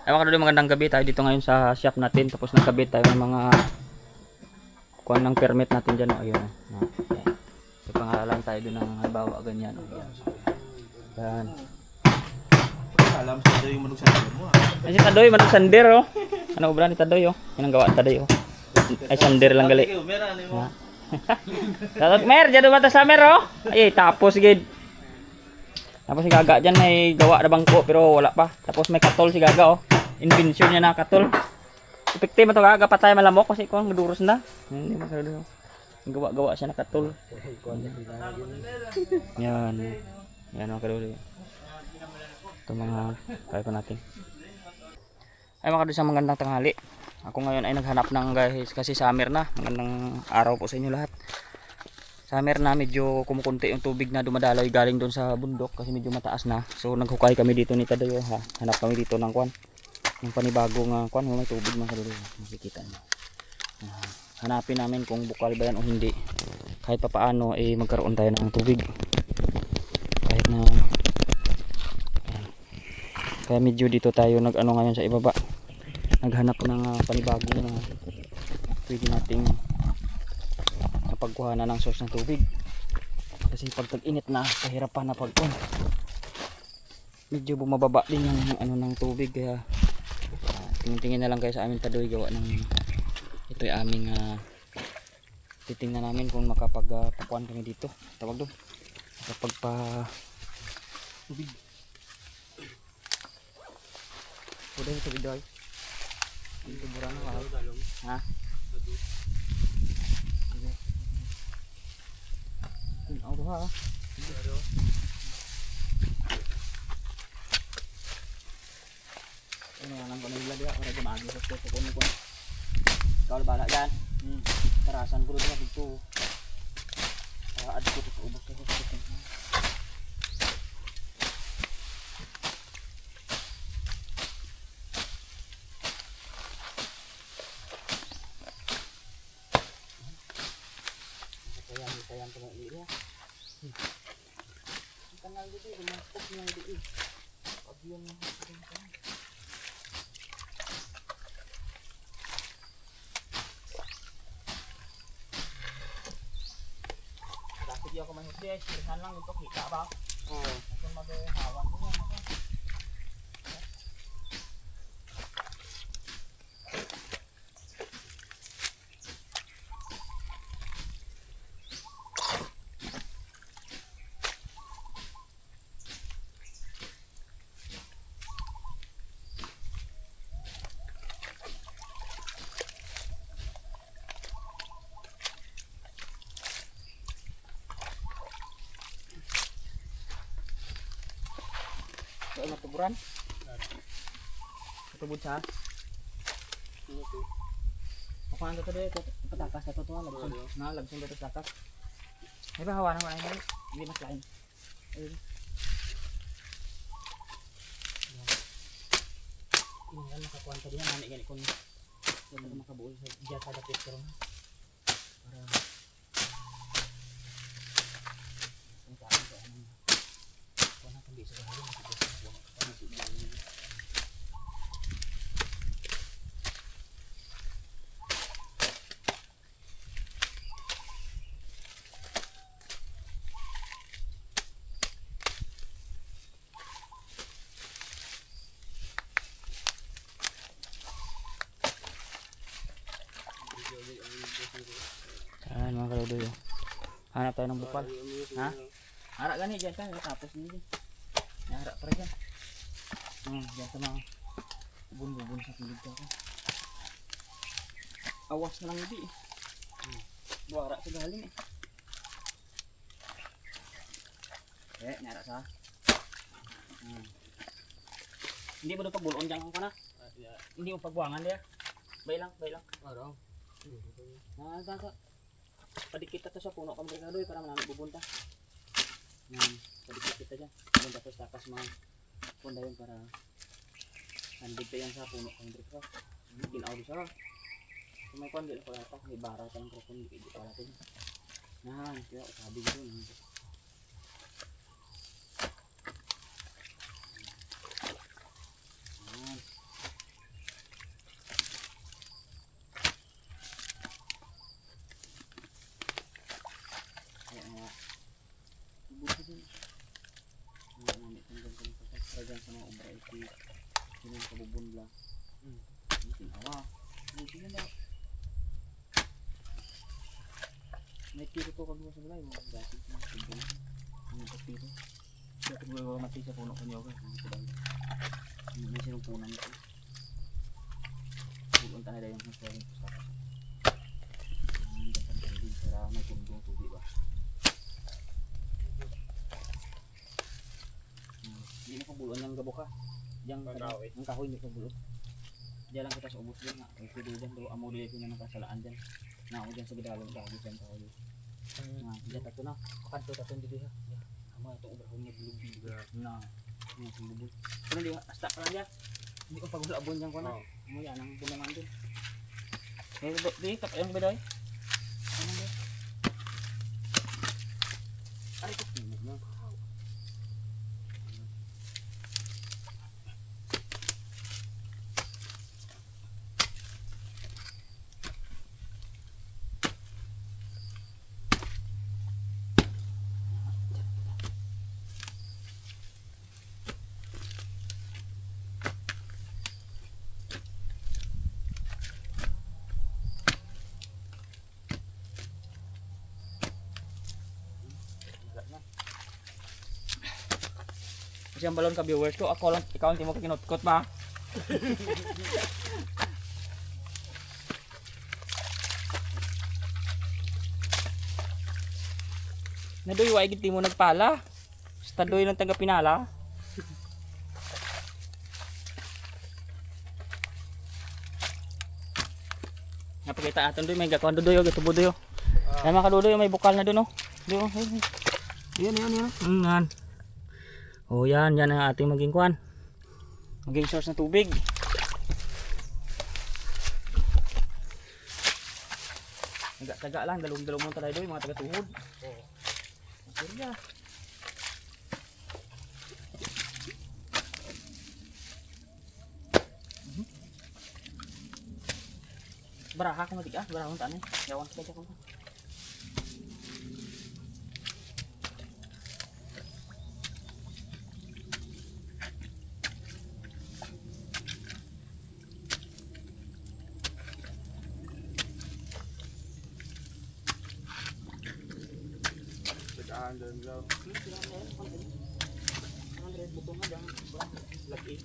Ay mga kadol, magandang gabi. Tayo dito ngayon sa shop natin. Tapos nagkabit tayo ng mga kuha ng permit natin dyan. O, ayun. May pangalan tayo doon ng halimbawa ganyan. O, yan. Alam sa Tadoy yung manok sa mo. Ay si Tadoy, manong sander oh. Ano obra ni Tadoy oh. Yan ang gawa ni Tadoy oh. Ay sander lang gali. Tatot mer, jado mata sa mer oh. Ay tapos gid. Tapos si Gaga dyan may gawa na bangko pero wala pa. Tapos may katol si Gaga oh. Invention niya na katol. Epektibo to Gaga patay malamok kasi kung maduros na. Hindi mo kaya gawa-gawa siya na katol. Yan. Yan ang kaduli. Ito mga kaya ko natin. Ay mga kaduli, magandang tanghali. Ako ngayon ay naghanap ng guys kasi summer na. Magandang araw po sa inyo lahat. Summer na, medyo kumukunti yung tubig na dumadaloy galing doon sa bundok kasi medyo mataas na. So naghukay kami dito ni Tadoy ha. Hanap kami dito ng kwan. Yung panibagong kwan, may tubig mga kaduli. Makikita niyo. Hanapin namin kung bukal ba yan o hindi. Kahit papaano eh magkaroon tayo ng tubig. Kahit na kaya medyo dito tayo nag-ano ngayon sa ibaba. Naghanap ng panibagong na pwede nating napagkuhanan ng source ng tubig. Kasi pag tag-init na, kahirapan na pag-on. Medyo bumababa din yung ano ng tubig kaya tingin-tingin na lang kayo sa amin Tadoy gawa ng ito ay aming titingnan namin kung makapagpakuan kami dito. Tawag doon. Kapag pa tubig. Udah itu video. Itu burang apa? Hah? Ini auto ha. Ini yang ko nila dia para gumagi sa ko ko. Kalau bala yan. Tarasan ko dito dito. Add ko dito ubos ko dito. Kayang ko ng area. Ang kanal dito, lumakot niya dito. Pag yun na bakit di ako mahusli, sirihan lang ito, kita ba? Oo. Kasi mag-hawan ko yan. Ay matuburan. Matubod sa. Paano to dito? Patakas na to labson. Na labson dito sa takas. Ay ba hawanan ko na yun. Hindi mas lain. Ayun. Tingnan makakuan ta diyan nani gani kun. Dito makabuol sa diya sa dapit karon. Para ang kaan ko ano. Kuan ta bisa halin. Ayan mga kaludoy. Hanap tayo ng bukal. Ha? Harap gani dyan ka. Tapos nyo dyan. Harap pa rin dyan. Dyan sa mga bubun sa pilig ka. Awas na lang hindi eh. Buwara sa galing eh. Nara sa. Hindi mo doon pagbulon dyan ka na. Hindi mo pagbuangan diya. Bay lang. Araw. Naka. Padikit kita sa puno kami kadoy para manami bubunta. Padikit kita dyan. Bunda sa takas mga punda yun para sandig tayo sa puno kami dito. Ginaw di siya. Kung may kondil ko ata, may bara tayong krokon dito pala natin. Kaya sabi ko doon. sino yung kabubunla. Awa. Buti na lang. May tiro to kagwa sa balay. Mga gasig na kabubun. Ano sa tiro? Dito ko mati sa puno kanyo ka. May sinumpunan ito. Pupunta na dahil yung masawin ko sa akin. Gantang din para may tundong tubi ba? Hindi na pabulon ng gabo ka. Diyan ang kahoy hindi pabulon. Diyan lang kita sa ubos din. Ay pwede dyan. Amo dili ko na nakasalaan dyan. Na ako dyan sa gidalong kahoy dyan kahoy. Diyan tato na. Pakanto tato hindi ha. Amo ito ubrahon niya bulog. Na. Yan sa bubol. Pero di hasta ka lang dyan. Hindi ko pagulabon dyan ko na. Amo yan ang bulungan dyan. Di tap yung bedoy. Ano ba? Ay ko pinag na. Kasi ang balon ka viewers ko, ako lang, ikaw ang timo ka kinutkot ba? Nadoy wa igit mo nagpala. Basta doy lang taga pinala. Napakita aton doy may gakon doy og tubo doy. Ay mga kadudoy may bukal na doon oh. Doy oh. Yan. Yan. Oh yan ang ating maging kuan. Maging source ng tubig. Taga lang, dalawang mo tayo doon, mga taga-tuhod. Oo. Masya. Baraha ko matigas, baraha ko tanay. Yawan ka dyan ko. Doon daw. Butong nga dyan. Lagi.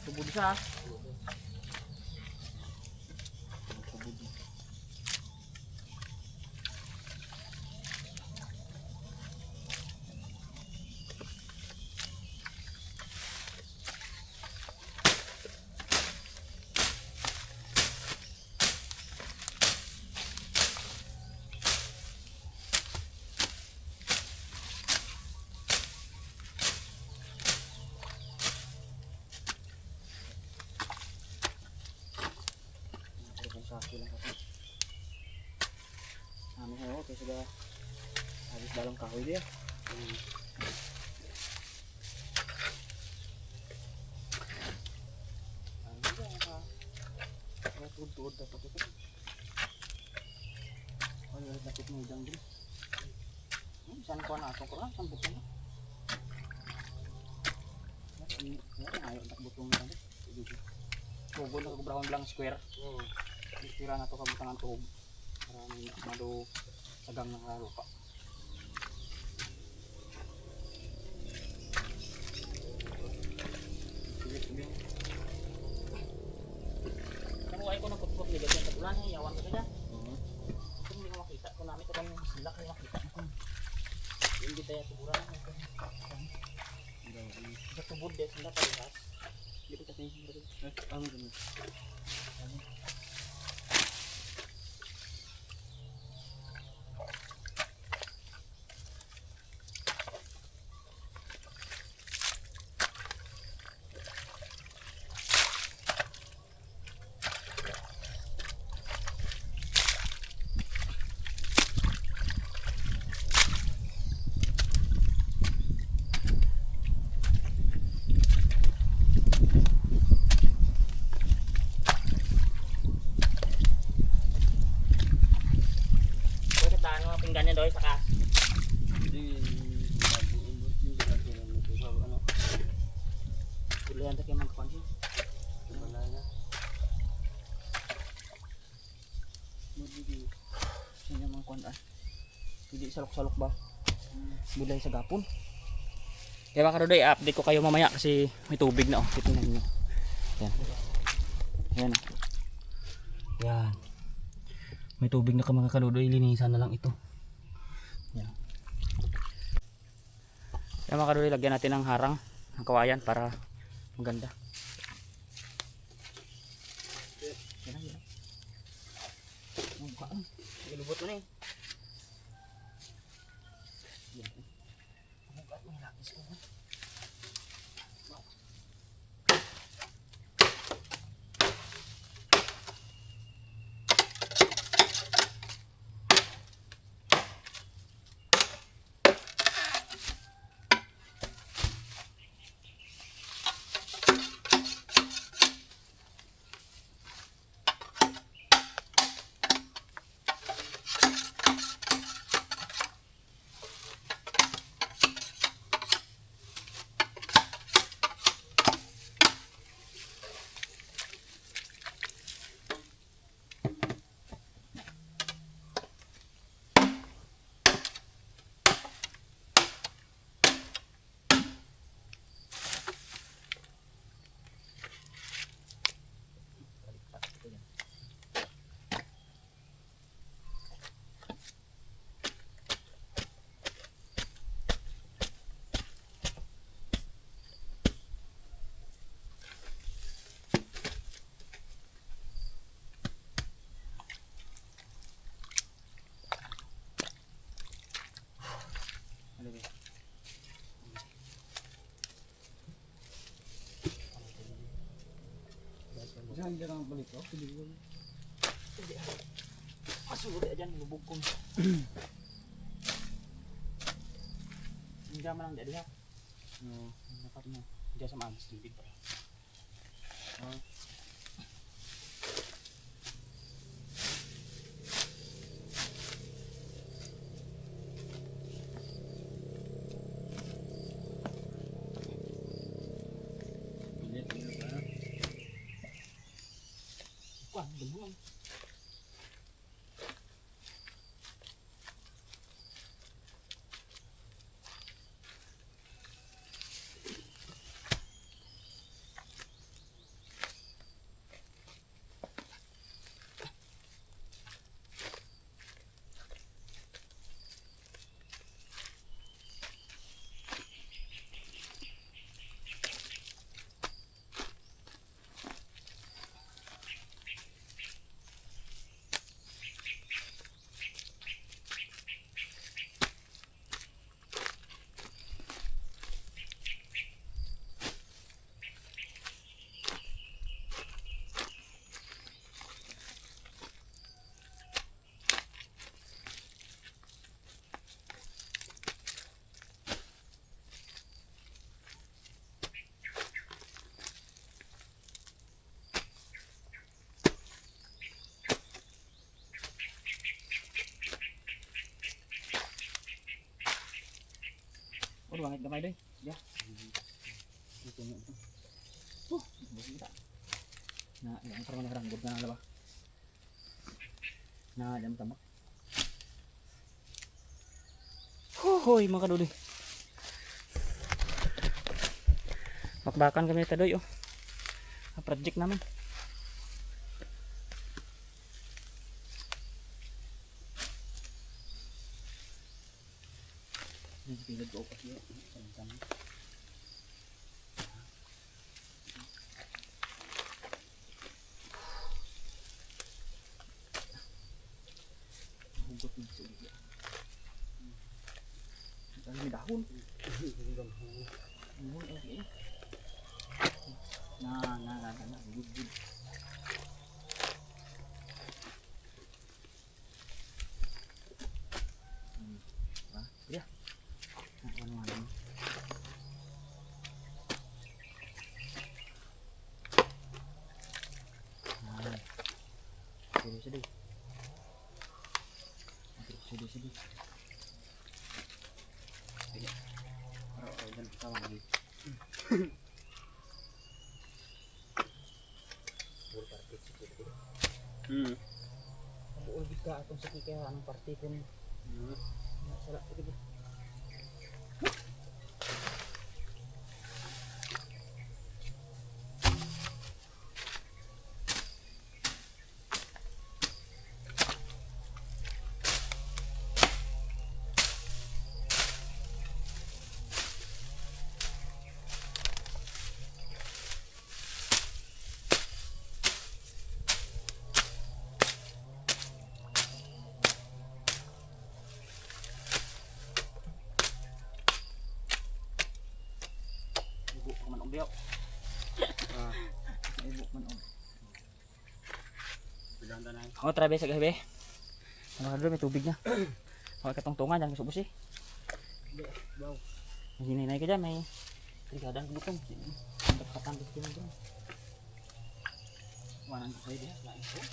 Tubod siya. Saki lang kasi. Ano ho, kasi sudah habis dalam kahoy dia. Ano dia ka? Tuod-tuod dapat ito. Oh, yun dapat mo dyan din. Saan ko na itong kurang? Saan butong na? Yan, ayaw na butong na. Tubo na kagubrahon lang square. Tira na ito kabutangan tuhog para mado sagang ng lupa. Kamuhay ko ng putput ni Gagyan sa bulan niya, yawan ko siya. Kung hindi ko makita, kung namin ito kami silak na makita ko. Hindi tayo tuburan na ito. Sa tubod din, sila parehas. Hindi ko kasi ano ganun. malaking ganyan doy saka Hindi nabuubot yung ginagawa nito sa ano. bulihan ta kay magkuan siya. Malaya. Magiging siya mga kuan ah. Hindi salok-salok ba? Bulay sa gapon. Kaya mga kadudoy, update ko kayo mamaya kasi may tubig na oh. Tingnan niyo. Yan. Yan. Yan. May tubig na ka mga kadudoy, linisan na lang ito. Yan. Kaya mga kadudoy, lagyan natin ng harang, ng kawayan para maganda. Yan. Yan. Ang buka ah. Ilubot mo na eh. Yan. Ang buka may lapis ko. Saan ka nang balik ko? Masuri dyan, lubog ko. Hindi man lang dyan ha. No, dapat mo. Diyan sa maamas tubig pa. Kuan, dumuhan. Oh, bangit gamay doy. Ya. Ito na ito. Oh, buta. Na, yang parang naranggod na lang ba? Na, dam tamak. Hoy, mga kadudoy. Bakbakan kami tadoy oh. Project naman. Ini pilih ko kasi sama-sama. Hugot ng sulit. Ang may dahon. Okay. Na. Good. Ya. Ano. Terus deh. Sige. Sige, dan kita lagi. Buol ka atong sa kaya anong party ko ni. Sarap sige. Biyo. Ibu man og. Paganda na. Ako trabe sa gabi. Ano ka may tubig na. Ako katungtungan diyan subos eh. Baw. Hininay ka diyan may trigadan gutom. Dapat din diyan. Wanan ko dia lain ko.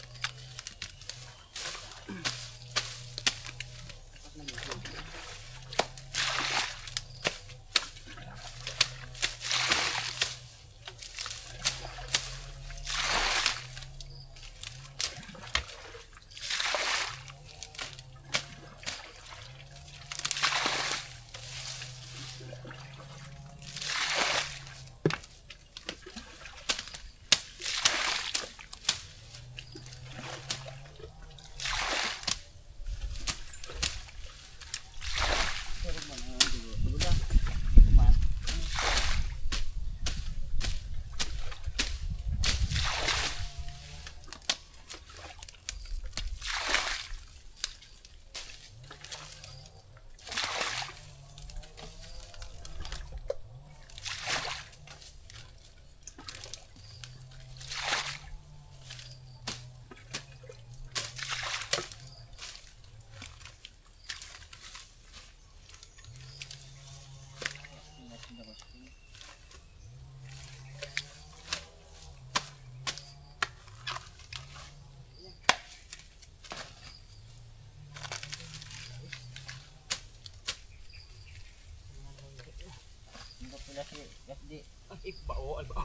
Bao, ay bao.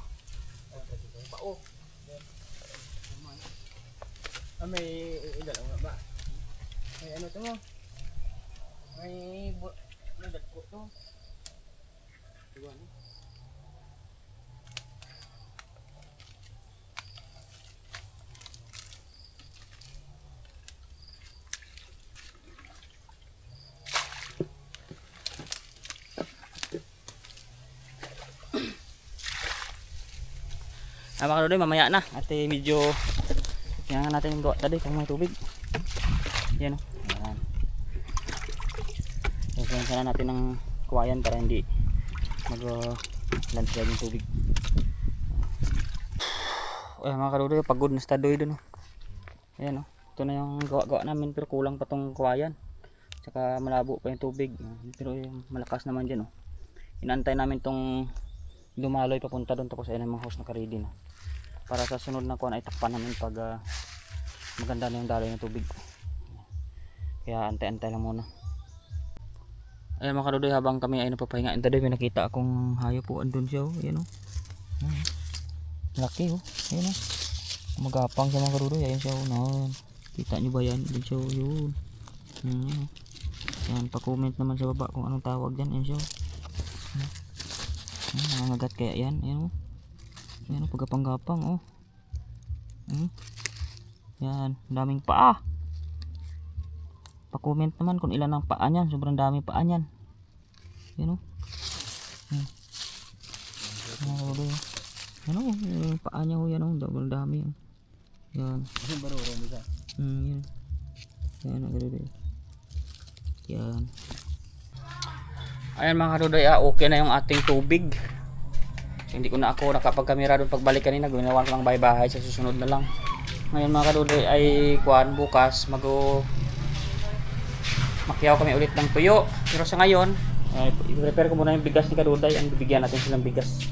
Bao. May ilan ang ba? May ano to mo? May dagko to. Diba no? Mga kadudoy, mamaya na at medyo kailangan natin yung gawa tadi kung may tubig. Yan o. Ayan. Kailangan sana natin ng kuwayan para hindi landslide yung tubig. Ayan mga kadudoy, pagod na stadoy dun o. Ayan o. Ito na yung gawa namin pero kulang pa tong kuwayan. Tsaka malabo pa yung tubig. Pero malakas naman dyan o. Inantay namin tong dumaloy papunta doon tapos ayun ang mga hose naka-ready na. Para sa sunod na kuwan ay takpan namin pag maganda na yung daloy ng tubig. Kaya antay-antay lang muna. Ayan mga kadudoy, habang kami ay napapahinga, ito doon may nakita akong hayop po andun siya oh. Ayan oh. Laki oh. Ayan oh. Magapang siya mga kadudoy. Ayan siya oh. No. Kita nyo ba yan? Ayan siya oh. Yun. Ayan, pa-comment naman sa baba kung anong tawag dyan. Ayan siya oh. Nangangagat kaya yan. Ayan oh. Ayan oh, pagapang-gapang oh. Yan, daming paa. Pa-comment naman kung ilan ang paa niyan. Sobrang daming paa niyan. Ayan oh. Ayan oh, yung paa niya oh. Yan oh, sobrang dami oh. Yan. Yan. Yan ang gano'n. Yan. Ayan mga kadudoy, okay na yung ating tubig. Hindi ko na ako nakapag-camera doon pagbalik kanina. Ginawan ko lang bahay-bahay sa susunod na lang. Ngayon mga kadudoy ay bukas makyaw kami ulit ng tuyo. Pero sa ngayon ay i-prepare ko muna yung bigas ni kadudoy. Ang bibigyan natin silang bigas.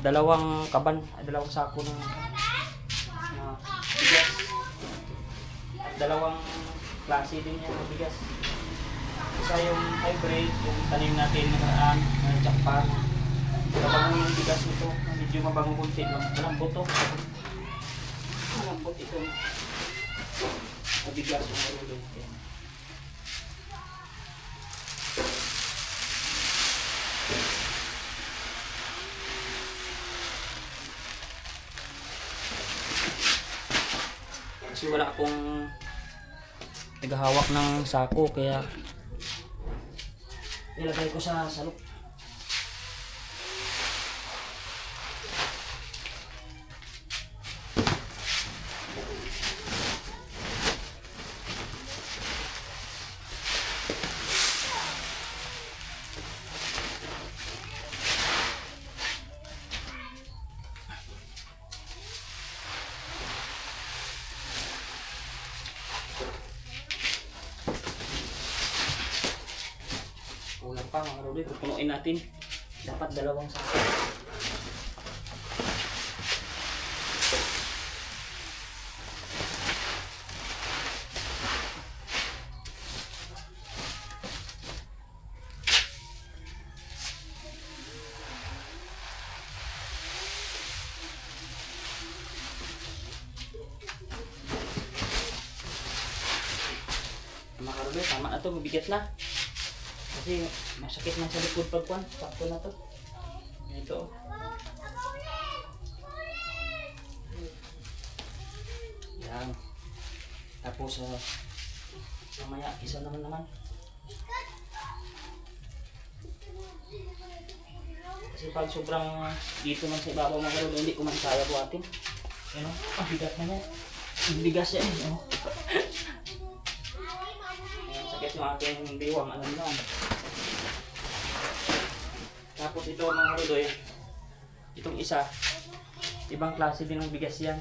Dalawang sako ng bigas. At dalawang klase din yan ng bigas. Isa yung hybrid, yung tanim natin nakaraan, jackpot. Mabango yung bigas nito, medyo mabango kunti lang. Malambot to. Malambot ito. Mabigas yung marulong. Kasi wala akong naghahawak ng sako kaya ilagay ko sa salok. Kulang pa mga Rudy, pupunuin natin. Dapat 2 sako. Mga Rudy, tama na to, mabigat na. Kasi masakit man sa likod pagkuhan. Sakto na to. Ito. Yan. Tapos mamaya isa naman. Kasi pag sobrang dito man sa ibabaw mga kalod, hindi ko man kaya buhatin. Ano? Ang bigat na yan. Ang bigas yan. Oh. Sakit yung aking diwang. Alam naman. Tapos ito mga karudoy, itong isa, ibang klase din ng bigas yan.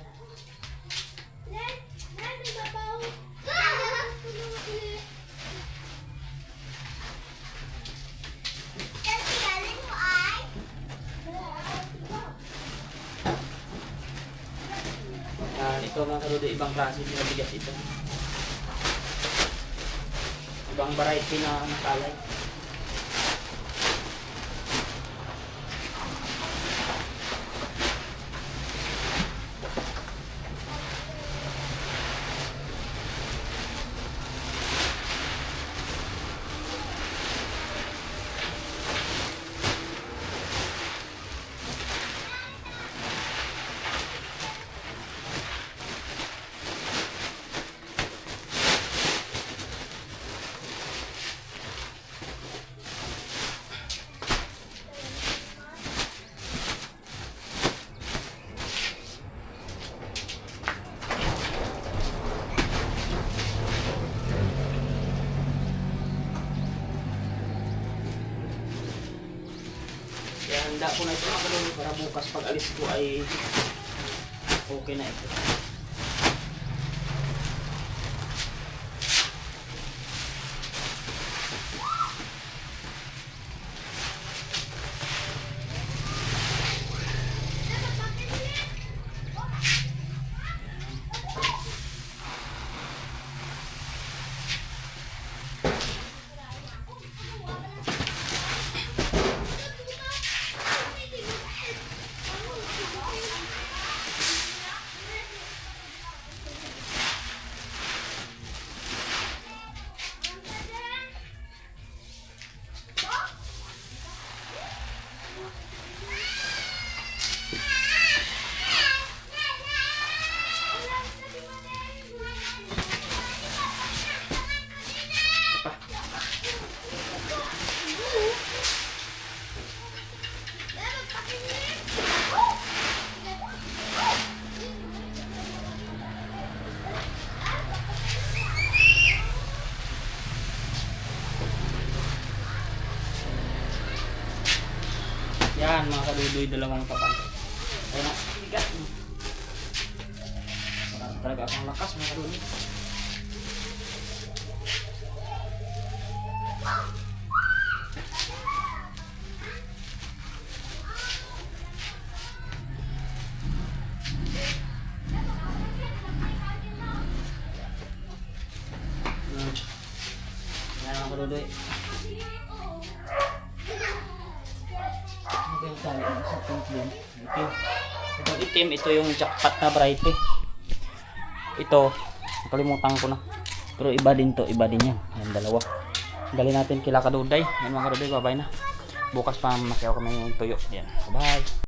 Ito mga karudoy, ibang klase din ng bigas ito. Ibang variety na nakalay. Kaya handa ko na ito mga kalumi para bukas pag alis ko ay okay na ito. Yan mga kadudoy, 2 papan. Ayun na, bigat. Marami talaga akong lakas mga kadudoy. kadudoy. Okay, tali na sa itim. Itong itim, ito yung jackpot na variety. Ito, nakalimutan ko na. Pero iba din to, iba din yan. Yan, dalawa. Dali natin kila kaduday. Yan mga kaduday, bye-bye na. Bukas pa makiyaw kami yung tuyo. Yan, bye.